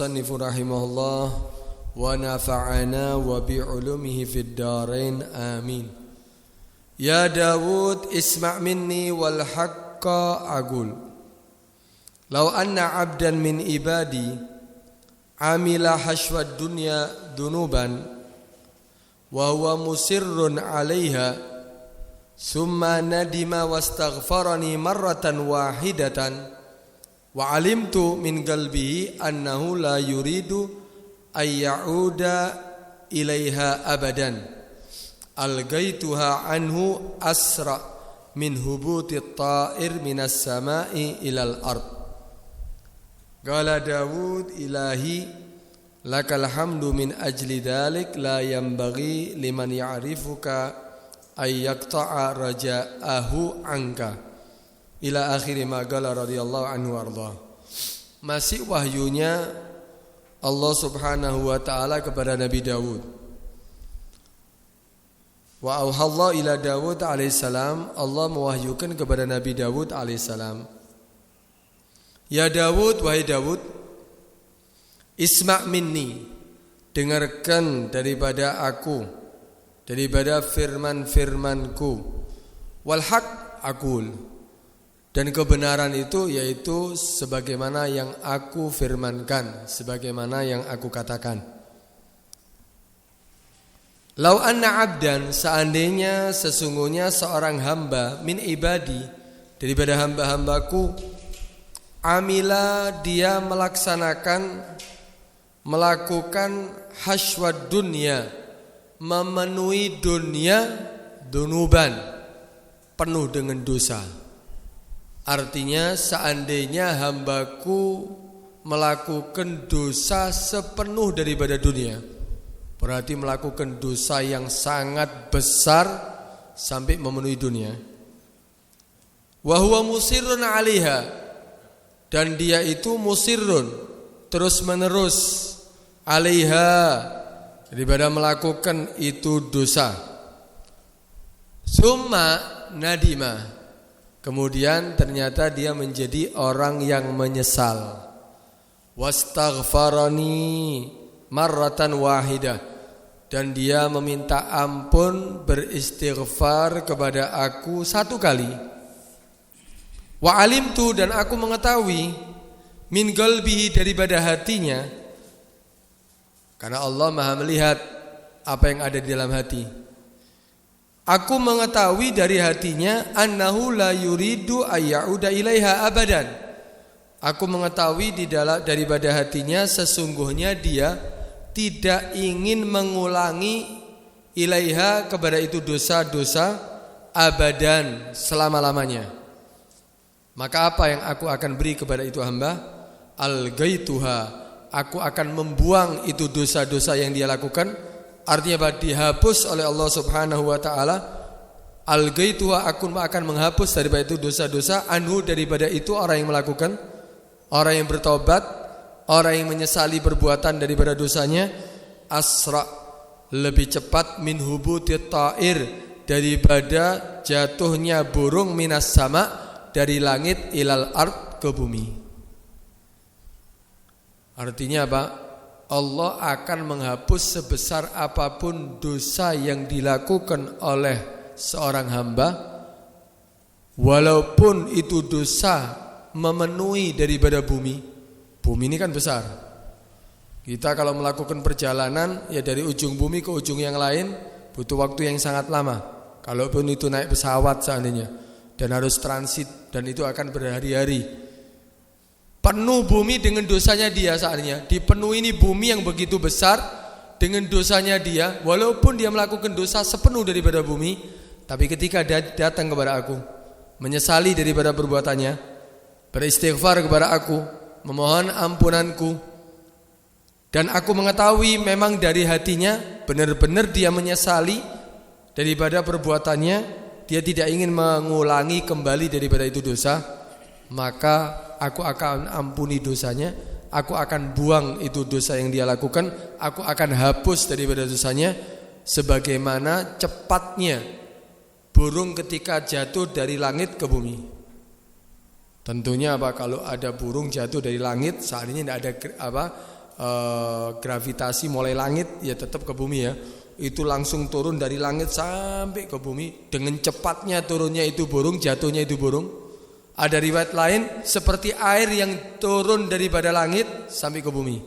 المصنف رحمه الله ونفعنا وبعلومه في الدارين آمين. يا داود اسمع مني والحق أقول لو أن عبدا من عبادي عمل حشو الدنيا ذنوبا وهو مسر عليها ثم ندم واستغفرني مرة واحدة وعلمت من قلبه أنه لا يريد أن يعود إليها أبدا ألقيتها عنه أسرع من هبوط الطائر من السماء إلى الأرض. قال داود إلهي لك الحمد من أجل ذلك لا ينبغي لمن يعرفك أن يقطع رجاءه عنك ila akhiri ma qala radhiyallahu anhu warḍah. Masih wahyunya Allah Subhanahu wa taala kepada Nabi Daud. Wa auhallahu ila Daud alaihissalam, Allah mewahyukan kepada Nabi Daud alaihissalam. Ya Daud, wahai Daud, isma' minni, dengarkan daripada aku, daripada firman-firmanku. Wal haq aqul, dan kebenaran itu yaitu sebagaimana yang aku firmankan, sebagaimana yang aku katakan. Lau anna abdan, seandainya sesungguhnya seorang hamba min ibadi, daripada hamba-hambaku, amila dia melakukan hasywad dunya, memenuhi dunia dunuban, penuh dengan dosa. Artinya seandainya hambaku melakukan dosa sepenuh daripada dunia, berarti melakukan dosa yang sangat besar sampai memenuhi dunia. Wa huwa musirrun 'alaiha, dan dia itu musirrun, terus menerus, 'alaiha, daripada melakukan itu dosa. Summa nadima, kemudian ternyata dia menjadi orang yang menyesal. Wastaghfarani marratan wahidah, dan dia meminta ampun, beristighfar kepada aku satu kali. Wa alimtu, dan aku mengetahui, min qalbihi, daripada hatinya, karena Allah Maha melihat apa yang ada di dalam hati. Aku mengetahui dari hatinya annahu la yuridu ayyauda ilaiha abadan. Aku mengetahui daripada hatinya sesungguhnya dia tidak ingin mengulangi ilaiha, kepada itu dosa-dosa, abadan, selama-lamanya. Maka apa yang aku akan beri kepada itu hamba? Algaituha, aku akan membuang itu dosa-dosa yang dia lakukan. Artinya apa? Dihapus oleh Allah Subhanahu wa taala. Algaituha, aku akan menghapus daripada itu dosa-dosa, anhu, daripada itu orang yang melakukan, orang yang bertobat, orang yang menyesali perbuatan daripada dosanya, asra, lebih cepat, min hubutit ta'ir, daripada jatuhnya burung, minas sama, dari langit, ilal ard, ke bumi. Artinya apa? Allah akan menghapus sebesar apapun dosa yang dilakukan oleh seorang hamba, walaupun itu dosa memenuhi daripada bumi. Bumi ini kan besar. Kita kalau melakukan perjalanan ya dari ujung bumi ke ujung yang lain butuh waktu yang sangat lama. Kalaupun itu naik pesawat seandainya, dan harus transit, dan itu akan berhari-hari. Penuh bumi dengan dosanya dia saatnya. Dipenuhi ini bumi yang begitu besar dengan dosanya dia. Walaupun dia melakukan dosa sepenuh daripada bumi, tapi ketika dia datang kepada aku, menyesali daripada perbuatannya, beristighfar kepada aku, memohon ampunanku, dan aku mengetahui memang dari hatinya benar-benar dia menyesali daripada perbuatannya, dia tidak ingin mengulangi kembali daripada itu dosa, maka aku akan ampuni dosanya, aku akan buang itu dosa yang dia lakukan, aku akan hapus daripada dosanya, sebagaimana cepatnya burung ketika jatuh dari langit ke bumi. Tentunya apa, kalau ada burung jatuh dari langit, saat ini tidak ada gravitasi mulai langit ya tetap ke bumi ya. Itu langsung turun dari langit sampai ke bumi. Dengan cepatnya turunnya itu burung, jatuhnya itu burung. Ada riwayat lain seperti air yang turun daripada langit sampai ke bumi.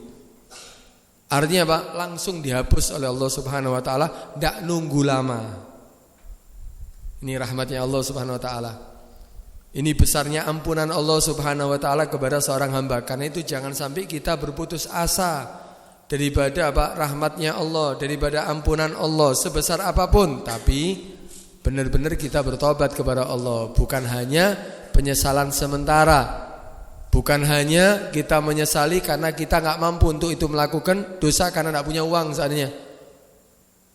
Artinya apa? Langsung dihapus oleh Allah Subhanahu wa taala, tidak nunggu lama. Ini rahmatnya Allah Subhanahu wa taala. Ini besarnya ampunan Allah Subhanahu wa taala kepada seorang hamba. Karena itu jangan sampai kita berputus asa daripada apa? Rahmatnya Allah, daripada ampunan Allah sebesar apapun, tapi benar-benar kita bertobat kepada Allah, bukan hanya penyesalan sementara. Bukan hanya kita menyesali karena kita nggak mampu untuk itu melakukan dosa karena nggak punya uang seandainya.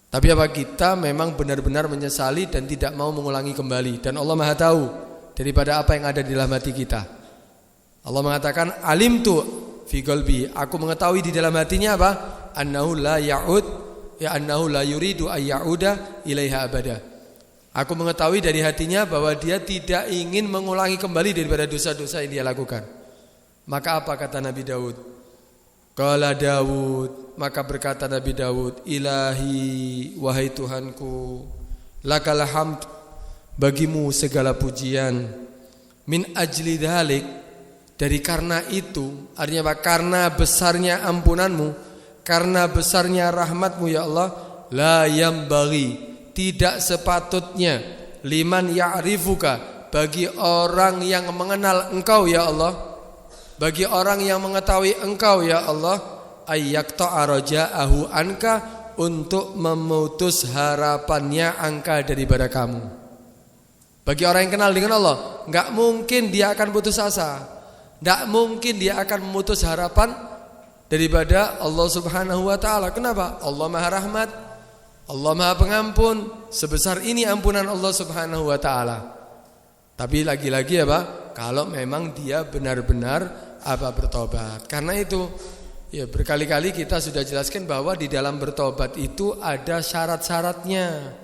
Tapi apa, kita memang benar-benar menyesali dan tidak mau mengulangi kembali. Dan Allah Maha tahu daripada apa yang ada di dalam hati kita. Allah mengatakan alimtu fi qalbi, aku mengetahui di dalam hatinya apa? Annahu la ya'ud, ya annahu la yuridu ay ya'uda ilaiha abada. Aku mengetahui dari hatinya bahwa dia tidak ingin mengulangi kembali daripada dosa-dosa yang dia lakukan. Maka apa kata Nabi Daud? Qala Daud, maka berkata Nabi Daud, Ilahi, wahai Tuhanku, lakal hamd, bagimu segala pujian, min ajli dhalik, dari karena itu, artinya apa? Karena besarnya ampunanmu, karena besarnya rahmatmu ya Allah, la yambaghi, tidak sepatutnya, liman ya'rifuka, bagi orang yang mengenal engkau ya Allah, bagi orang yang mengetahui engkau ya Allah, ayyaqta'a raja'ahu anka, untuk memutus harapannya angka daripada kamu. Bagi orang yang kenal dengan Allah, enggak mungkin dia akan putus asa. Tidak mungkin dia akan memutus harapan daripada Allah Subhanahu wa taala. Kenapa? Allah Maha Rahmat, Allah Maha Pengampun. Sebesar ini ampunan Allah Subhanahu wa taala. Tapi lagi-lagi apa? Kalau memang dia benar-benar apa bertobat. Karena itu ya berkali-kali kita sudah jelaskan bahwa di dalam bertobat itu ada syarat-syaratnya.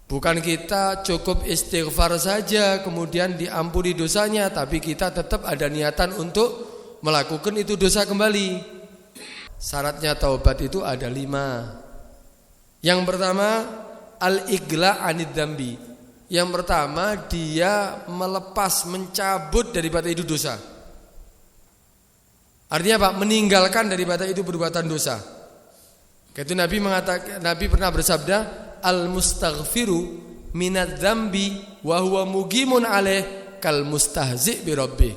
Bukan kita cukup istighfar saja kemudian diampuni dosanya, tapi kita tetap ada niatan untuk melakukan itu dosa kembali. Syaratnya taubat itu ada 5. Yang pertama al-iqla' anid dzambi. Yang pertama dia melepas, mencabut daripada itu dosa. Artinya apa? Meninggalkan daripada itu perbuatan dosa. Itu Nabi mengatakan, Nabi pernah bersabda, al-mustaghfiru minadz dzambi wa huwa mugimun alaih kal mustahzi' bi rabbih.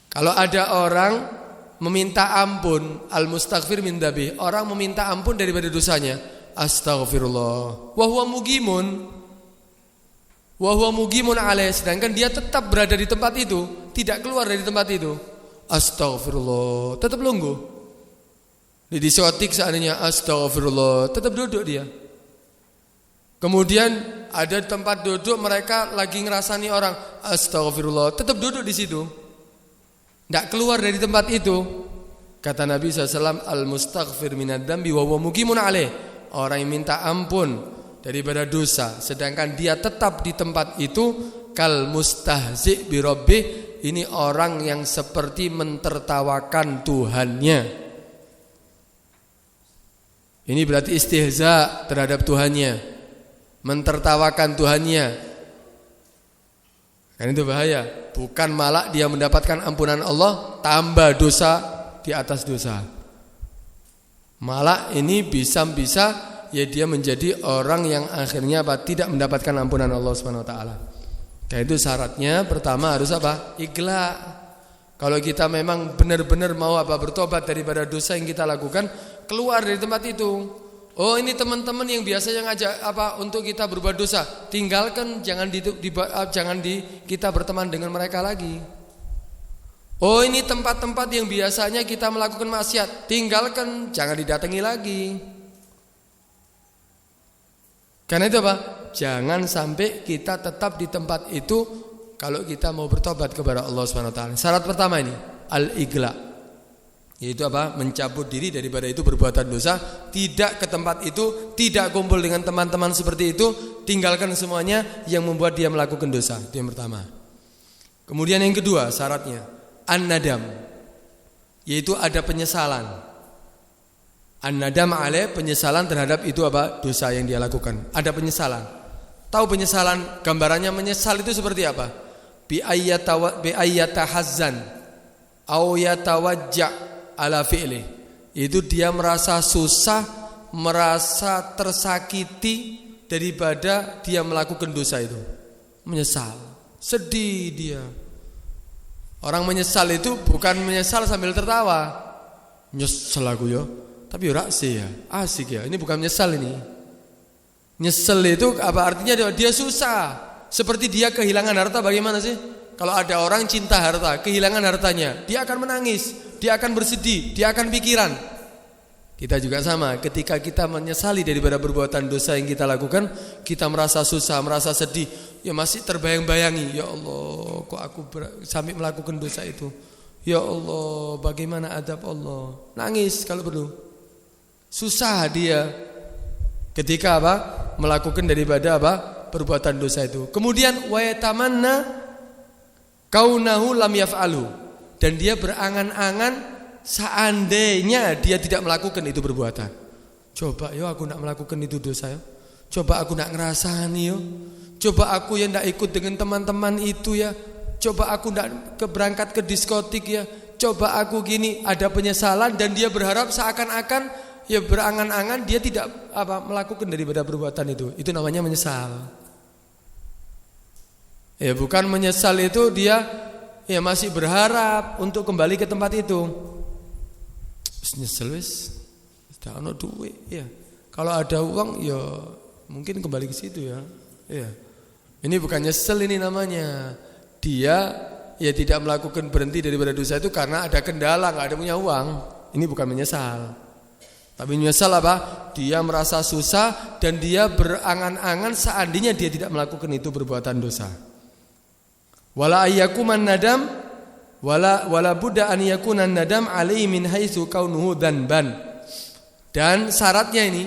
Kalau ada orang meminta ampun, al-mustaghfir min dzambi, orang meminta ampun daripada dosanya, astaghfirullah wa huwa mugimun alaih, sedangkan dia tetap berada di tempat itu, tidak keluar dari tempat itu, astaghfirullah, tetap lungguh. Di diskotik seandainya astaghfirullah, tetap duduk dia. Kemudian ada tempat duduk mereka lagi ngerasani orang, astaghfirullah, tetap duduk di situ. Tidak keluar dari tempat itu. Kata Nabi SAW, al-mustaghfir minadz dzambi wa huwa muqimun alaih. Orang yang minta ampun daripada dosa sedangkan dia tetap di tempat itu, kal mustahzi' bi rabbih, ini orang yang seperti mentertawakan Tuhannya. Ini berarti istihza terhadap Tuhannya, mentertawakan Tuhannya. Kan itu bahaya. Bukan malah dia mendapatkan ampunan Allah, tambah dosa di atas dosa. Malah ini bisa ya dia menjadi orang yang akhirnya apa? Tidak mendapatkan ampunan Allah Subhanahu wa taala. Karena itu syaratnya pertama harus apa? Ikhla. Kalau kita memang benar-benar mau apa? Bertobat daripada dosa yang kita lakukan, keluar dari tempat itu. Oh, ini teman-teman yang biasanya ngajak apa untuk kita berbuat dosa, tinggalkan, jangan kita berteman dengan mereka lagi. Oh, ini tempat-tempat yang biasanya kita melakukan maksiat, tinggalkan, jangan didatangi lagi. Karena itu apa? Jangan sampai kita tetap di tempat itu kalau kita mau bertobat kepada Allah Subhanahu wa taala. Syarat pertama ini al-iqla, yaitu apa? Mencabut diri daripada itu perbuatan dosa, tidak ke tempat itu, tidak kumpul dengan teman-teman seperti itu, tinggalkan semuanya yang membuat dia melakukan dosa. Itu yang pertama. Kemudian yang kedua syaratnya an-nadam, yaitu ada penyesalan. An-nadam alaih, penyesalan terhadap itu apa? Dosa yang dia lakukan. Ada penyesalan. Tahu penyesalan, gambarannya menyesal itu seperti apa? Bi ayyatahazzan au yatawajja' ala fi'li. Itu dia merasa susah, merasa tersakiti daripada dia melakukan dosa itu. Menyesal, sedih dia. Orang menyesal itu bukan menyesal sambil tertawa. Nyesel aku ya, tapi ora sih ya, asik ya. Ini bukan menyesal ini. Nyesel itu apa artinya? Dia susah. Seperti dia kehilangan harta, bagaimana sih? Kalau ada orang cinta harta, kehilangan hartanya, dia akan menangis, dia akan bersedih, dia akan pikiran. Kita juga sama, ketika kita menyesali daripada perbuatan dosa yang kita lakukan, kita merasa susah, merasa sedih, ya masih terbayang-bayangi, ya Allah, kok aku sampai melakukan dosa itu. Ya Allah, bagaimana adab Allah? Nangis kalau perlu. Susah dia ketika apa? Melakukan daripada apa? Perbuatan dosa itu. Kemudian wa yatamanna kaunahu lam yaf'alu, dan dia berangan-angan seandainya dia tidak melakukan itu perbuatan. Coba yo aku nak melakukan itu dosa yo. Coba aku nak ngerasani yo. Coba aku yang ndak ikut dengan teman-teman itu ya. Coba aku ndak berangkat ke diskotik ya. Coba aku gini, ada penyesalan dan dia berharap seakan-akan ya berangan-angan dia tidak apa melakukan daripada perbuatan itu. Itu namanya menyesal. Ya bukan menyesal itu dia ya masih berharap untuk kembali ke tempat itu. Nyesel wis, tidak ada duit ya. Kalau ada uang ya mungkin kembali ke situ ya. Ya. Ini bukan nyesel ini namanya. Dia ya tidak melakukan berhenti daripada dosa itu karena ada kendala, nggak ada punya uang. Ini bukan menyesal. Tapi menyesal apa? Dia merasa susah dan dia berangan-angan seandainya dia tidak melakukan itu perbuatan dosa. Wala ayyakuman nadam wala budda an yakuna nadam alaihi min haitsu kaunuhu dzanban. Dan syaratnya ini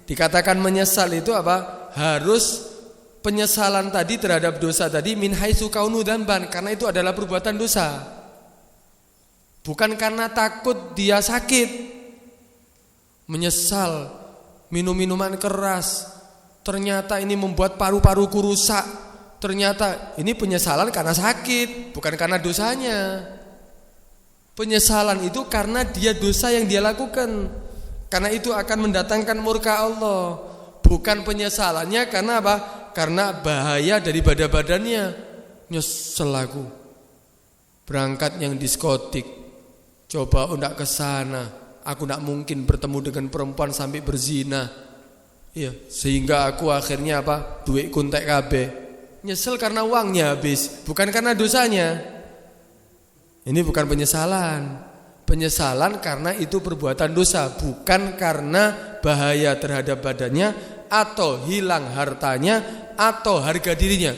dikatakan menyesal itu apa? Harus penyesalan tadi terhadap dosa tadi min haitsu kaunuhu dzanban, karena itu adalah perbuatan dosa. Bukan karena takut dia sakit. Menyesal minum minuman keras, ternyata ini membuat paru-paruku rusak. Ternyata ini penyesalan karena sakit, bukan karena dosanya. Penyesalan itu karena dia dosa yang dia lakukan. Karena itu akan mendatangkan murka Allah. Bukan penyesalannya karena apa? Karena bahaya daripada badannya. Nyesel aku berangkat yang diskotik, coba ndak ke sana. Aku ndak mungkin bertemu dengan perempuan sampai berzina. Iya, sehingga aku akhirnya apa? Duit kuntek kabeh. Nyesel karena uangnya habis, bukan karena dosanya. Ini bukan penyesalan. Penyesalan karena itu perbuatan dosa, bukan karena bahaya terhadap badannya atau hilang hartanya atau harga dirinya.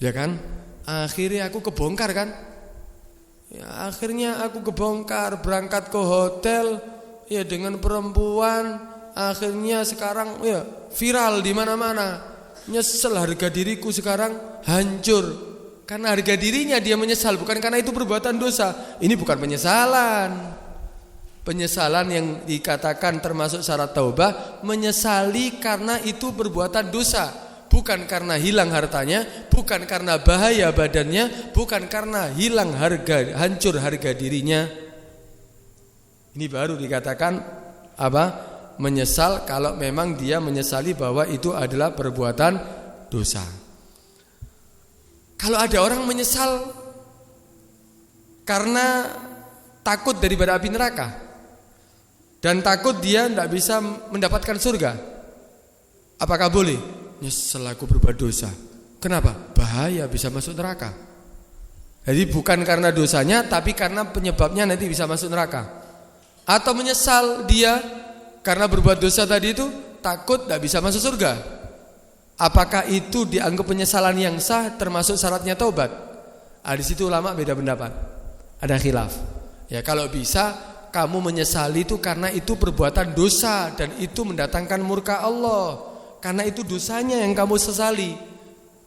Ya kan? Akhirnya aku kebongkar kan? Ya, akhirnya aku kebongkar, berangkat ke hotel ya dengan perempuan, akhirnya sekarang ya viral di mana-mana. Nyesel harga diriku sekarang hancur. Karena harga dirinya dia menyesal, bukan karena itu perbuatan dosa. Ini bukan penyesalan. Penyesalan yang dikatakan termasuk syarat taubah, menyesali karena itu perbuatan dosa, bukan karena hilang hartanya, bukan karena bahaya badannya, bukan karena hilang harga, hancur harga dirinya. Ini baru dikatakan apa? Menyesal kalau memang dia menyesali bahwa itu adalah perbuatan dosa. Kalau ada orang menyesal karena takut daripada api neraka dan takut dia tidak bisa mendapatkan surga, apakah boleh? Nyesel aku berbuat dosa. Kenapa? Bahaya, bisa masuk neraka. Jadi bukan karena dosanya, tapi karena penyebabnya nanti bisa masuk neraka. Atau menyesal dia karena berbuat dosa tadi itu takut tidak bisa masuk surga. Apakah itu dianggap penyesalan yang sah termasuk syaratnya taubat? Di situ ulama beda pendapat. Ada khilaf. Ya kalau bisa kamu menyesali itu karena itu perbuatan dosa dan itu mendatangkan murka Allah. Karena itu dosanya yang kamu sesali.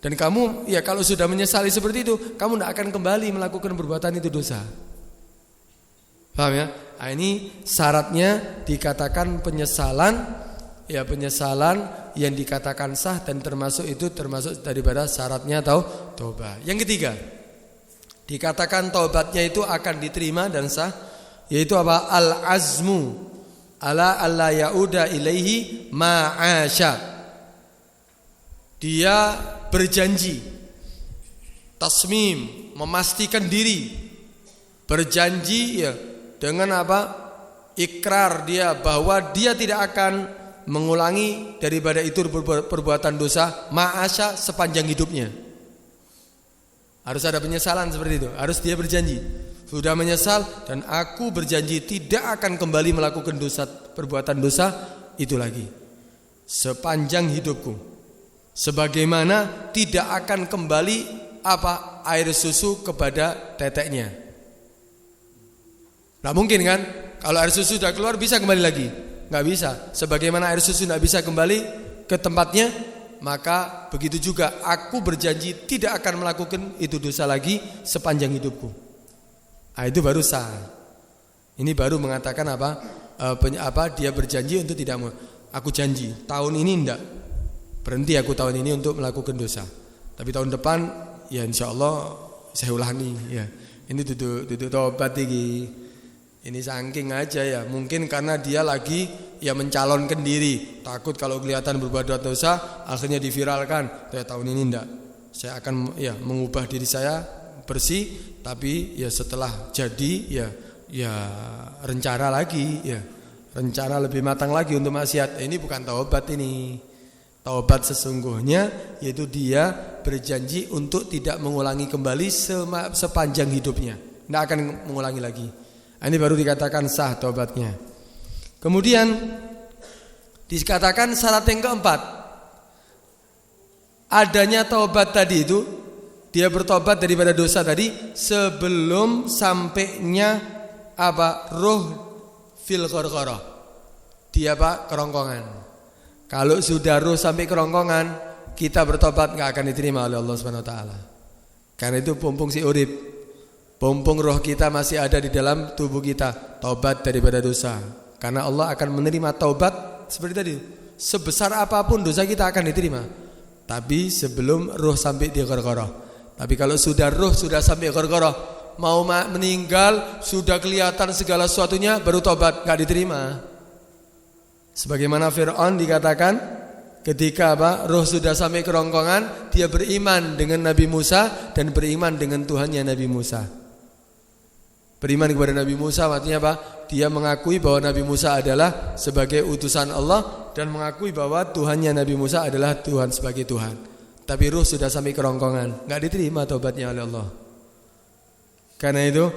Dan kamu ya kalau sudah menyesali seperti itu, kamu tidak akan kembali melakukan perbuatan itu dosa. Paham ya? Nah, ini syaratnya dikatakan penyesalan, ya penyesalan yang dikatakan sah dan termasuk daripada syaratnya taubat. Yang ketiga, dikatakan taubatnya itu akan diterima dan sah, yaitu apa? Al-azmu ala alla yauda ilaihi ma'asya. Dia berjanji, tasmim, memastikan diri, berjanji ya dengan apa? Ikrar dia bahwa dia tidak akan mengulangi daripada itu perbuatan dosa ma'asya sepanjang hidupnya. Harus ada penyesalan seperti itu. Harus dia berjanji, sudah menyesal dan aku berjanji tidak akan kembali melakukan perbuatan dosa itu lagi sepanjang hidupku. Sebagaimana tidak akan kembali apa? Air susu kepada teteknya. Nah mungkin kan? Kalau air susu sudah keluar bisa kembali lagi? Nggak bisa. Sebagaimana air susu nggak bisa kembali ke tempatnya, maka begitu juga aku berjanji tidak akan melakukan itu dosa lagi sepanjang hidupku. Nah, itu baru sah. Ini baru mengatakan dia berjanji untuk tidak mau. Aku janji tahun ini enggak, berhenti aku tahun ini untuk melakukan dosa. Tapi tahun depan ya insya Allah saya ulangi. Ya, ini duduk tobat ini. Ini saking aja ya, mungkin karena dia lagi ya mencalonkan diri, takut kalau kelihatan berbuat dosa akhirnya diviralkan. Ya, tahun ini enggak, saya akan ya mengubah diri saya bersih, tapi ya setelah jadi ya rencana lagi ya, rencana lebih matang lagi untuk maksiat. Ini bukan taubat ini. Taubat sesungguhnya yaitu dia berjanji untuk tidak mengulangi kembali sepanjang hidupnya, tidak akan mengulangi lagi. Ini baru dikatakan sah taubatnya. Kemudian dikatakan syarat yang keempat, adanya taubat tadi itu, dia bertobat daripada dosa tadi sebelum sampainya ruh fil qarqarah. Dia kerongkongan. Kalau sudah ruh sampai kerongkongan, kita bertobat enggak akan diterima oleh Allah Subhanahu wa taala. Karena itu pompong si urip. Pompong roh kita masih ada di dalam tubuh kita, taubat daripada dosa. Karena Allah akan menerima taubat seperti tadi. Sebesar apapun dosa kita akan diterima. Tapi sebelum roh sampai di qarqarah. Tapi kalau roh sudah sampai qarqarah, mau meninggal, sudah kelihatan segala sesuatunya, baru taubat, enggak diterima. Sebagaimana Fir'aun dikatakan ketika roh sudah sampai kerongkongan, dia beriman dengan Nabi Musa dan beriman dengan Tuhannya Nabi Musa. Beriman kepada Nabi Musa artinya apa? Dia mengakui bahwa Nabi Musa adalah sebagai utusan Allah dan mengakui bahwa Tuhannya Nabi Musa adalah Tuhan sebagai Tuhan. Tapi ruh sudah sampai kerongkongan, enggak diterima taubatnya oleh Allah. Karena itu,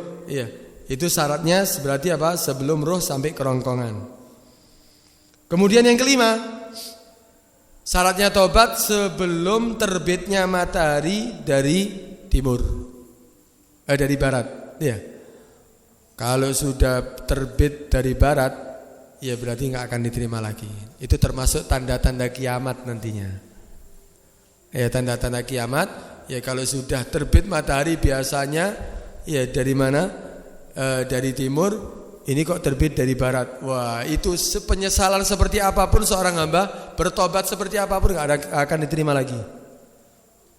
itu syaratnya berarti apa? Sebelum ruh sampai kerongkongan. Kemudian yang kelima, syaratnya taubat sebelum terbitnya matahari dari timur, dari barat. Ya. Kalau sudah terbit dari barat, ya berarti nggak akan diterima lagi. Itu termasuk tanda-tanda kiamat nantinya. Ya tanda-tanda kiamat. Ya kalau sudah terbit matahari biasanya, ya dari mana? Dari timur. Ini kok terbit dari barat. Wah itu penyesalan seperti apapun seorang hamba, bertobat seperti apapun nggak akan diterima lagi.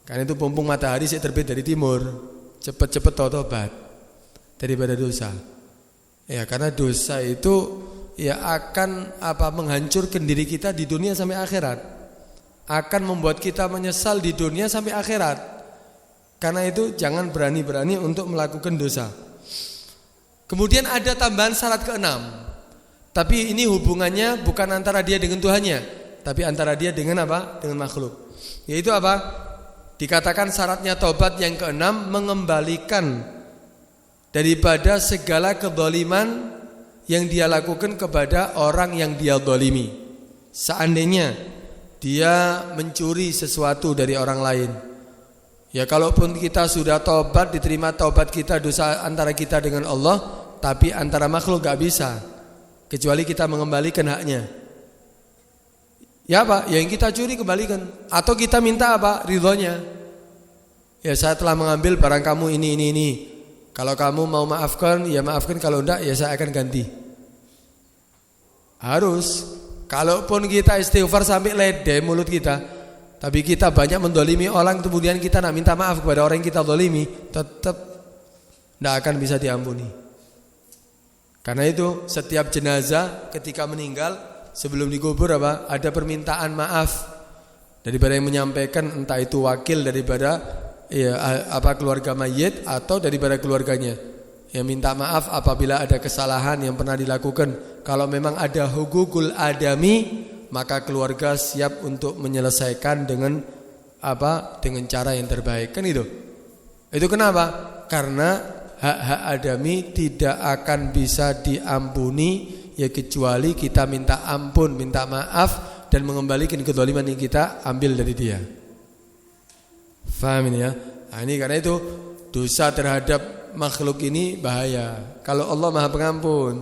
Karena itu pompong matahari sih terbit dari timur. Cepet-cepet tobat daripada dosa. Ya karena dosa itu ya akan menghancurkan diri kita di dunia sampai akhirat. Akan membuat kita menyesal di dunia sampai akhirat. Karena itu jangan berani-berani untuk melakukan dosa. Kemudian ada tambahan syarat keenam. Tapi ini hubungannya bukan antara dia dengan Tuhannya, tapi antara dia dengan apa? Dengan makhluk. Yaitu apa? Dikatakan syaratnya taubat yang keenam mengembalikan daripada segala kezaliman yang dia lakukan kepada orang yang dia zalimi. Seandainya dia mencuri sesuatu dari orang lain, ya kalaupun kita sudah taubat, diterima taubat kita, dosa antara kita dengan Allah, tapi antara makhluk gak bisa, kecuali kita mengembalikan haknya. Ya apa? Yang kita curi kembalikan. Atau kita minta apa? Ridhonya. Ya saya telah mengambil barang kamu ini. Kalau kamu mau maafkan, ya maafkan, kalau enggak ya saya akan ganti. Harus. Kalaupun kita istighfar sampai ledeh mulut kita, tapi kita banyak mendolimi orang, kemudian kita nak minta maaf kepada orang yang kita dolimi, tetap tidak akan bisa diampuni. Karena itu setiap jenazah ketika meninggal sebelum dikubur ada permintaan maaf daripada yang menyampaikan, entah itu wakil daripada keluarga mayit atau daripada keluarganya. Yang minta maaf apabila ada kesalahan yang pernah dilakukan. Kalau memang ada hukukul adami, maka keluarga siap untuk menyelesaikan dengan cara yang terbaik. Kan itu. Itu kenapa? Karena hak-hak adami tidak akan bisa diampuni ya kecuali kita minta ampun, minta maaf dan mengembalikan kezaliman yang kita ambil dari dia. Faham ini ya? Nah, ini karena itu dosa terhadap makhluk ini bahaya. Kalau Allah Maha Pengampun,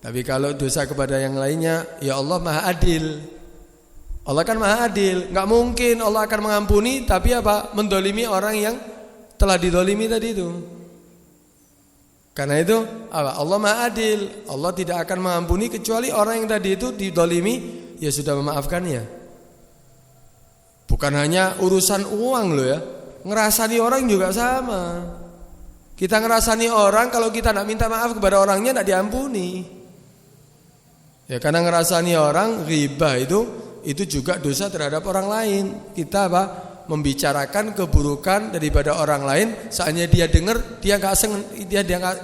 tapi kalau dosa kepada yang lainnya, ya Allah Maha Adil. Allah kan Maha Adil, nggak mungkin Allah akan mengampuni tapi mendolimi orang yang telah didolimi tadi itu. Karena itu Allah Maha Adil, Allah tidak akan mengampuni kecuali orang yang tadi itu didolimi ya sudah memaafkannya. Bukan hanya urusan uang loh ya, ngerasani orang juga sama. Kita ngerasani orang, kalau kita nak minta maaf kepada orangnya tidak diampuni. Ya karena ngerasani orang, ghibah itu juga dosa terhadap orang lain. Kita membicarakan keburukan daripada orang lain, saatnya dia dengar dia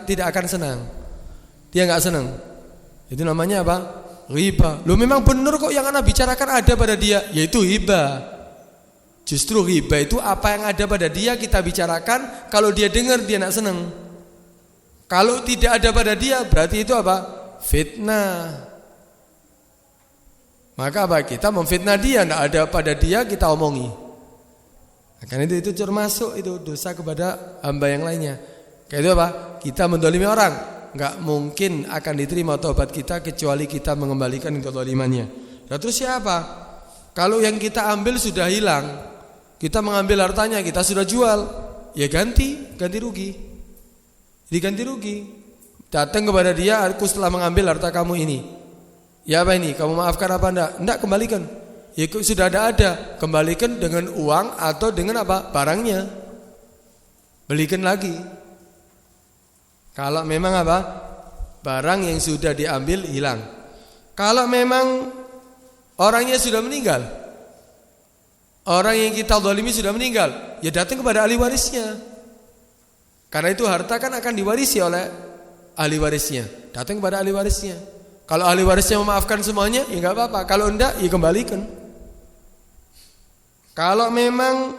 tidak akan senang. Dia nggak senang. Itu namanya ghibah. Loh memang benar kok yang ana bicarakan ada pada dia, yaitu ghibah. Justru ghibah itu apa yang ada pada dia kita bicarakan, kalau dia dengar dia nak senang. Kalau tidak ada pada dia berarti itu fitnah. Maka kita memfitnah dia, tidak ada pada dia kita omongi. Karena itu termasuk itu dosa kepada hamba yang lainnya. Kayak itu kita mendolimi orang, nggak mungkin akan diterima taubat kita kecuali kita mengembalikan kezalimannya. Nah, terus siapa? Kalau yang kita ambil sudah hilang, kita mengambil hartanya, kita sudah jual, ya ganti rugi. Diganti rugi. Datang kepada dia, aku setelah mengambil harta kamu ini. Ya ini? Kamu maafkan apa enggak? Enggak, kembalikan. Ya sudah ada, kembalikan dengan uang atau dengan barangnya. Belikan lagi. Kalau memang barang yang sudah diambil hilang. Kalau memang orangnya sudah meninggal, orang yang kita zalimi sudah meninggal, ya datang kepada ahli warisnya. Karena itu harta kan akan diwarisi oleh ahli warisnya. Datang kepada ahli warisnya. Kalau ahli warisnya memaafkan semuanya, ya enggak apa-apa. Kalau enggak, ya kembalikan. Kalau memang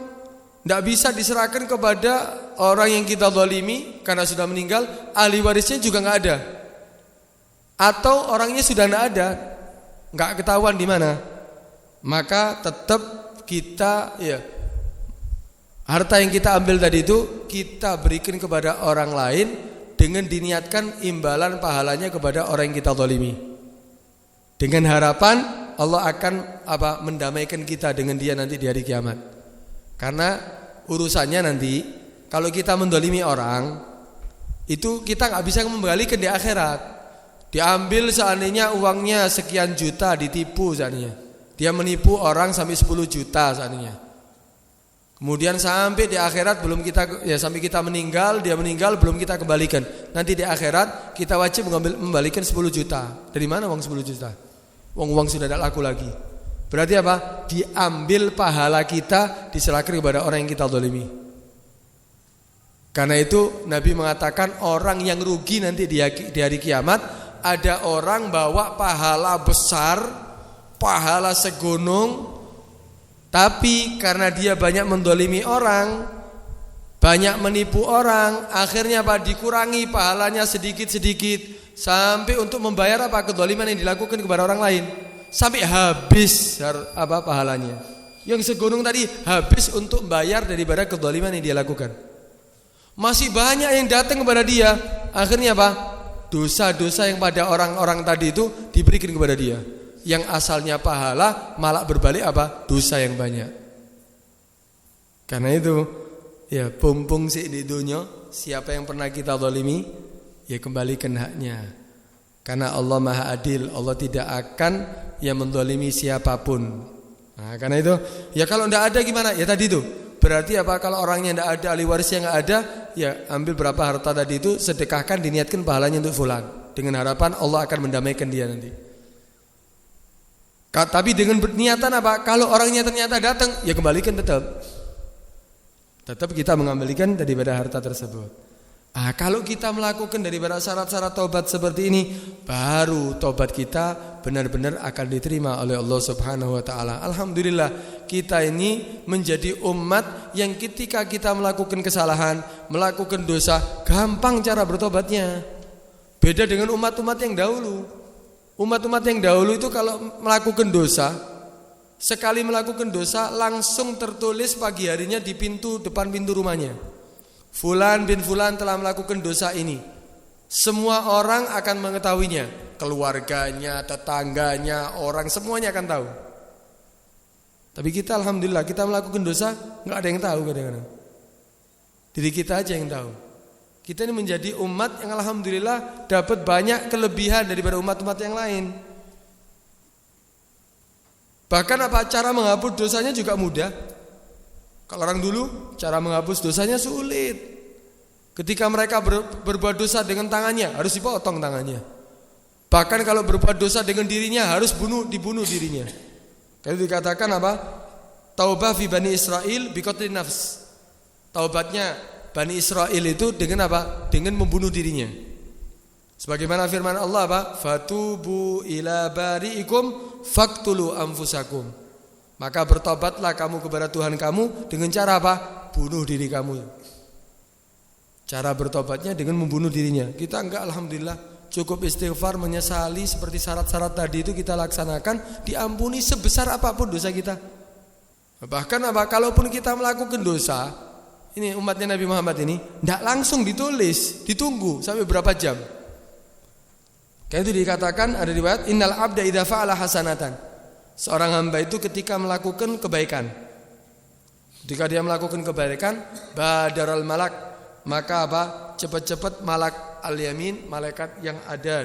enggak bisa diserahkan kepada orang yang kita zalimi karena sudah meninggal, ahli warisnya juga enggak ada. Atau orangnya sudah enggak ada, enggak ketahuan di mana. Maka tetap kita harta yang kita ambil tadi itu kita berikan kepada orang lain dengan diniatkan imbalan pahalanya kepada orang yang kita zalimi. Dengan harapan Allah akan mendamaikan kita dengan dia nanti di hari kiamat. Karena urusannya nanti kalau kita mendolimi orang itu kita nggak bisa mengembalikan di akhirat. Diambil seandainya uangnya sekian juta, ditipu seandainya. Dia menipu orang sampai 10 juta seandainya. Kemudian sampai di akhirat sampai kita meninggal, dia meninggal belum kita kembalikan. Nanti di akhirat kita wajib membalikan 10 juta. Dari mana uang 10 juta? Uang sudah tidak laku lagi. Berarti diambil pahala kita, diserahkan kepada orang yang kita zalimi. Karena itu Nabi mengatakan orang yang rugi nanti di hari kiamat, ada orang bawa pahala besar, pahala segunung, tapi karena dia banyak mendolimi orang, banyak menipu orang, akhirnya dikurangi pahalanya sedikit-sedikit sampai untuk membayar kedoliman yang dilakukan kepada orang lain, sampai habis pahalanya. Yang segunung tadi habis untuk bayar daripada kedoliman yang dia lakukan. Masih banyak yang datang kepada dia, akhirnya dosa-dosa yang pada orang-orang tadi itu diberikan kepada dia. Yang asalnya pahala malah berbalik dosa yang banyak. Karena itu pumpung sik di dunia siapa yang pernah kita zalimi, ya kembalikan haknya. Karena Allah Maha Adil, Allah tidak akan yang menzalimi siapapun. Nah, karena itu, ya kalau tidak ada gimana? Ya tadi itu. Berarti apa? Kalau orangnya tidak ada, ahli warisnya nggak ada, ya ambil berapa harta tadi itu, sedekahkan, diniatkan pahalanya untuk fulan. Dengan harapan Allah akan mendamaikan dia nanti. Tapi dengan niatan apa? Kalau orangnya ternyata datang, ya kembalikan tetap. Tetap kita mengembalikan daripada harta tersebut. Kalau kita melakukan daripada syarat-syarat taubat seperti ini, baru taubat kita benar-benar akan diterima oleh Allah Subhanahu wa taala. Alhamdulillah, kita ini menjadi umat yang ketika kita melakukan kesalahan, melakukan dosa, gampang cara bertobatnya. Beda dengan umat-umat yang dahulu. Umat-umat yang dahulu itu kalau melakukan dosa, sekali melakukan dosa langsung tertulis pagi harinya di depan pintu rumahnya. Fulan bin Fulan telah melakukan dosa ini. Semua orang akan mengetahuinya, keluarganya, tetangganya, orang semuanya akan tahu. Tapi kita alhamdulillah kita melakukan dosa nggak ada yang tahu kadang-kadang. Diri kita aja yang tahu. Kita ini menjadi umat yang alhamdulillah dapat banyak kelebihan daripada umat-umat yang lain. Bahkan apa cara menghapus dosanya juga mudah. Kalau orang dulu cara menghapus dosanya sulit. Ketika mereka berbuat dosa dengan tangannya harus dipotong tangannya. Bahkan kalau berbuat dosa dengan dirinya harus dibunuh dirinya. Kalau dikatakan apa? Taubah fi Bani Israil bi qatlin nafs. Taubatnya Bani Israel itu dengan apa? Dengan membunuh dirinya. Sebagaimana firman Allah apa? Fatubu ila bari'ikum faqtulu anfusakum. Maka bertobatlah kamu kepada Tuhan kamu dengan cara apa? Bunuh diri kamu. Cara bertobatnya dengan membunuh dirinya. Kita enggak, alhamdulillah, cukup istighfar, menyesali seperti syarat-syarat tadi itu kita laksanakan, diampuni sebesar apapun dosa kita. Bahkan apa? Kalaupun kita melakukan dosa, ini umatnya Nabi Muhammad ini tidak langsung ditulis, ditunggu sampai berapa jam. Kayak itu dikatakan ada riwayat innal abda idza fa'ala hasanatan. Seorang hamba itu ketika melakukan kebaikan, ketika dia melakukan kebaikan, badaral malak, maka apa? Cepat-cepat malak al-yamin, malaikat yang ada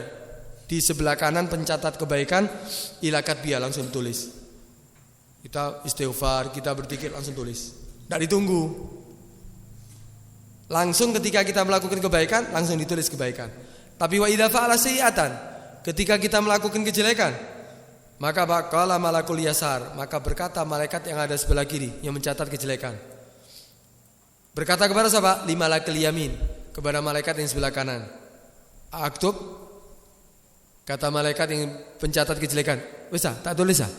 di sebelah kanan pencatat kebaikan, ilakat biya langsung tulis. Kita istighfar, kita berzikir langsung tulis. Tidak ditunggu. Langsung ketika kita melakukan kebaikan langsung ditulis kebaikan. Tapi wa idza fa'ala sayyi'atan, ketika kita melakukan kejelekan, maka qala malakul yasar, maka berkata malaikat yang ada sebelah kiri yang mencatat kejelekan. Berkata kepada siapa? Li malakil yamin, kepada malaikat yang sebelah kanan. Aktub, kata malaikat yang pencatat kejelekan. Wis tak tulis ah?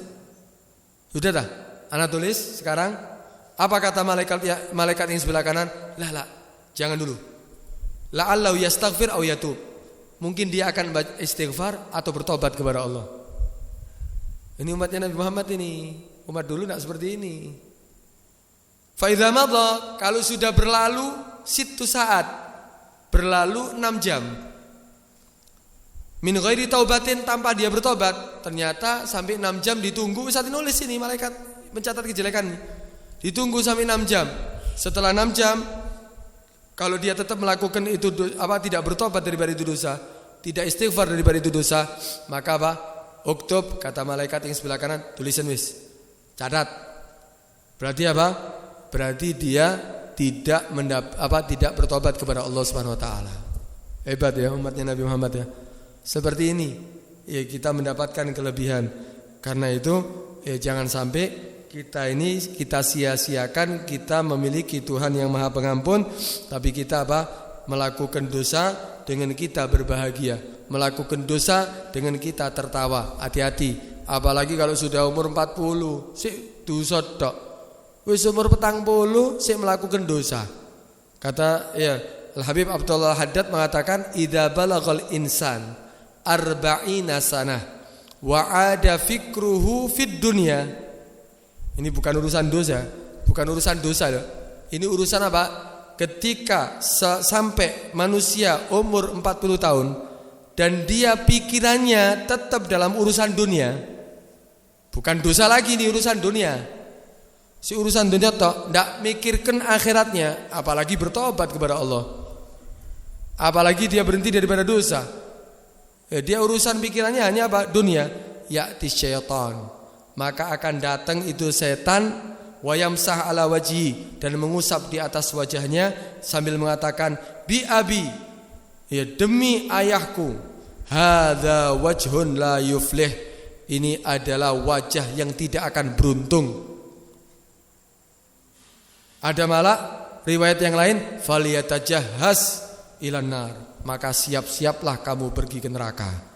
Sudah dah? Ana tulis sekarang. Apa kata malaikat yang sebelah kanan? Lah. Jangan dulu. La'allahu yastaghfir aw yatub. Mungkin dia akan istighfar atau bertobat kepada Allah. Ini umatnya Nabi Muhammad ini. Umat dulu enggak seperti ini. Fa idza madha, kalau sudah berlalu 7 saat, berlalu 6 jam. Min ghairi taubatin, tanpa dia bertobat, ternyata sampai 6 jam ditunggu, saat nulis ini malaikat mencatat kejelekan. Ditunggu sampai 6 jam. Setelah 6 jam, kalau dia tetap melakukan itu tidak bertobat daripada itu dosa, tidak istighfar daripada itu dosa, maka apa? Uktub, kata malaikat yang sebelah kanan, tulisan wis. Catat. Berarti apa? Berarti dia tidak bertobat kepada Allah Subhanahu wa taala. Hebat ya umatnya Nabi Muhammad ya. Seperti ini ya kita mendapatkan kelebihan. Karena itu ya jangan sampai kita sia-siakan kita memiliki Tuhan yang Maha Pengampun, tapi kita melakukan dosa dengan kita berbahagia, melakukan dosa dengan kita tertawa. Hati-hati, apalagi kalau sudah umur 40, sik dosa tok. Wis umur 40 sik melakukan dosa. Kata Al-Habib Abdullah Haddad mengatakan idza balaghal insan arba'ina sanah wa 'ada fikruhu fid dunya. Ini bukan urusan dosa, loh. Ini urusan apa? Ketika sampai manusia umur 40 tahun dan dia pikirannya tetap dalam urusan dunia. Bukan dosa lagi nih, urusan dunia. Si urusan dunia toh ndak mikirkan akhiratnya, apalagi bertobat kepada Allah. Apalagi dia berhenti daripada dosa. Dia urusan pikirannya hanya apa? Dunia. Ya'ti syaitan. Maka akan datang itu setan wa yamsah ala wajhi, dan mengusap di atas wajahnya sambil mengatakan bi abi, ya demi ayahku, hadza wajhun la yuflih, ini adalah wajah yang tidak akan beruntung. Ada malah riwayat yang lain falyatajahhaz ilan nar, maka siap-siaplah kamu pergi ke neraka.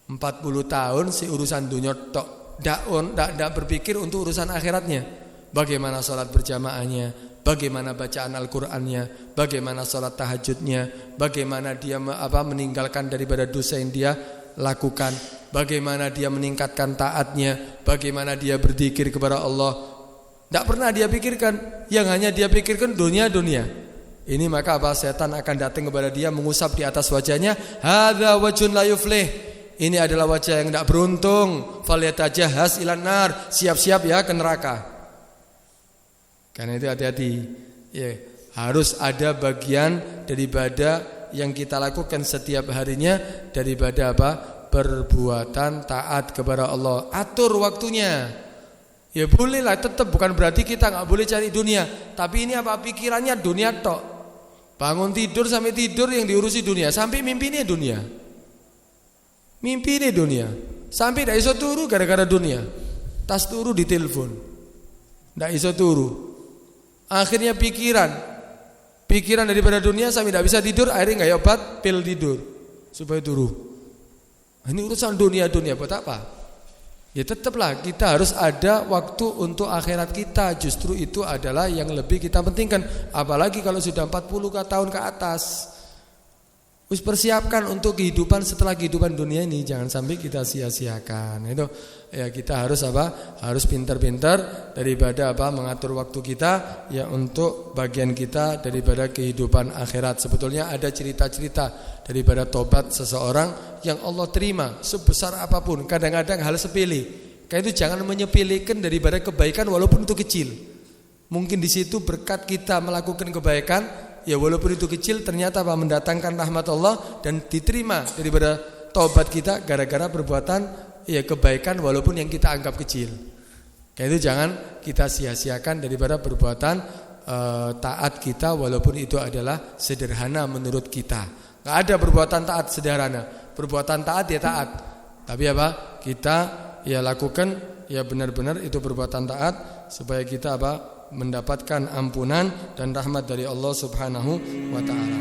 40 tahun si urusan dunia tok, tidak berpikir untuk urusan akhiratnya. Bagaimana sholat berjamaahnya, bagaimana bacaan Al-Qur'annya, bagaimana sholat tahajudnya, bagaimana dia meninggalkan daripada dosa yang dia lakukan, bagaimana dia meningkatkan taatnya, bagaimana dia berzikir kepada Allah. Tidak pernah dia pikirkan. Yang hanya dia pikirkan dunia. Ini maka setan akan datang kepada dia, mengusap di atas wajahnya, hadza wajhun la yuflih, ini adalah wajah yang tidak beruntung. Falyatajahhaz ilan nar, siap-siap ya ke neraka. Karena itu hati-hati. Ya, harus ada bagian daripada yang kita lakukan setiap harinya daripada perbuatan taat kepada Allah. Atur waktunya. Ya bolehlah, tetap bukan berarti kita nggak boleh cari dunia. Tapi ini pikirannya dunia tok. Bangun tidur sampai tidur yang diurusi dunia, sampai mimpinya dunia. Mimpi ini dunia, sampai tidak iso turu gara-gara dunia. Tas turu di telepon, tidak iso turu. Akhirnya pikiran daripada dunia sampai tidak bisa tidur. Akhirnya nggak obat pil tidur supaya turu. Ini urusan dunia buat apa? Ya tetaplah kita harus ada waktu untuk akhirat kita. Justru itu adalah yang lebih kita pentingkan. Apalagi kalau sudah 40 tahun ke atas. Terus persiapkan untuk kehidupan setelah kehidupan dunia ini, jangan sampai kita sia-siakan. Itu ya, kita harus harus pintar-pintar daripada mengatur waktu kita ya untuk bagian kita daripada kehidupan akhirat. Sebetulnya ada cerita-cerita daripada tobat seseorang yang Allah terima sebesar apapun, kadang-kadang hal sepele. Karena itu jangan menyepelekan daripada kebaikan walaupun itu kecil. Mungkin di situ berkat kita melakukan kebaikan, ya walaupun itu kecil ternyata mendatangkan rahmat Allah dan diterima daripada taubat kita gara-gara perbuatan ya kebaikan walaupun yang kita anggap kecil. Karena itu jangan kita sia-siakan daripada perbuatan taat kita walaupun itu adalah sederhana menurut kita. Enggak ada perbuatan taat sederhana. Perbuatan taat ya taat. Tapi kita ya lakukan ya benar-benar itu perbuatan taat supaya kita mendapatkan ampunan dan rahmat dari Allah Subhanahu wa taala.